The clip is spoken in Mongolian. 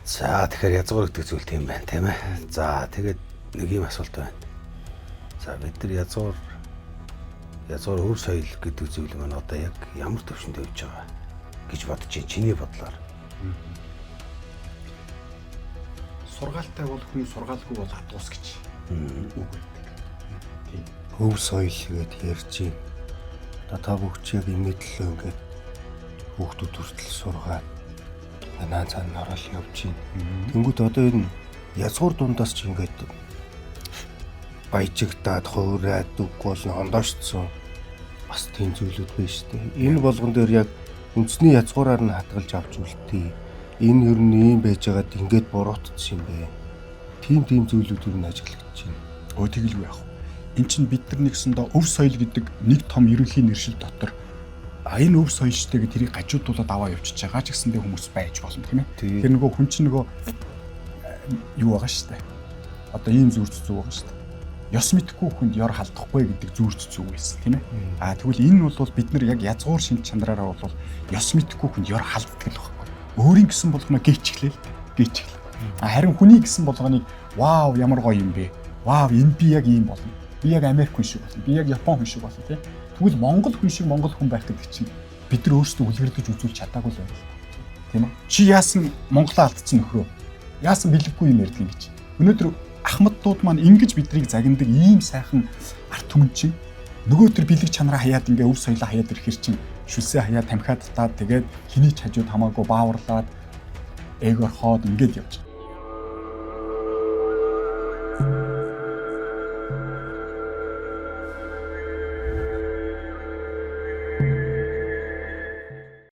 За тэгэхээр язгуур гэдэг зүйл тийм байна тийм ээ. За тэгээд нэг юм асуулт байна. За бид нар язгуур өв соёл гэдэг зүйл маань одоо яг ямар төвшөнд явж байгаа гэж бодож чинь чиний бодлоор. Сургаалтай бол хүн, сургаалгүй бол хатуус гэж үг байдаг. Тийм. Өв соёл гэдэг ярьж байна. Одоо та бүгд яг имэдлээ ингээд хүүхдүүд хүртэл сургаад наа цаана орол явж байна. Тэнгүүд одоо энэ язгуур дундаас ч ингээд баяжигдаад хуураад үгүй болон хондоошцсон бас тийм зүйлүүд байна шүү дээ. Энэ болгон дээр яг үндэсний язгуураар нь хатгалж авч үлдээ. Энэ ер нь ийм байж байгаад ингээд буруутсан юм бэ. Тийм зүйлүүд ер нь ажиглагдаж байна. Өө тэгэлгүй яах вэ? Эн чинь бид нар нэгсэндээ өв соёл гэдэг нэг том ерөнхий нэршил дотор энэ өв соёлчтэй гэдэг тэрийг гажуудуулаад аваа явчихж байгаа ч гэсэндээ хүмүүс байж болно тийм ээ. Тэр нөгөө хүн чинь нөгөө юу байгаа шүү дээ. Одоо ийм зүрх зүг байгаа шүү дээ. Ёс мэдхгүй хүнд ёр халдахгүй гэдэг зүрх зүг байсан тийм ээ. Тэгвэл энэ бол бид нар яг язгуур шин чанараараа бол ёс мэдхгүй хүнд ёр халддаг л байхгүй. Өөрийн гэсэн болгоно гээчглээ л гээчглээ. Харин хүний гэсэн болгоныг вау ямар гоё юм бэ. Вау энэ би яг ийм болно. Би яг Америк хүн шиг болно. Би яг Япон хүн шиг болно тийм. Тэгвэл Монгол хүн шиг Монгол хүн байх гэдэг чинь бид нар өөрсдөө үлгэрдэж үзүүлж чадаагүй л байна. Тийм үү? Чи яасан Монголоо алдсан нөхрөө? Яасан бэлэггүй юм ярьдаг юм гэж. Өнөөдөр ахмадтууд маань ингэж биднийг загнадаг ийм сайхан арт түмэн чинь нөгөө төр бэлэг чанараа хаяад ингээ өв соёлоо хаяад ирэхэр чинь шүлсээ хаяад тамхиад татаад тэгээд хэний ч хажууд хамаагүй бааварлаад ээг орхоод ингээд явж.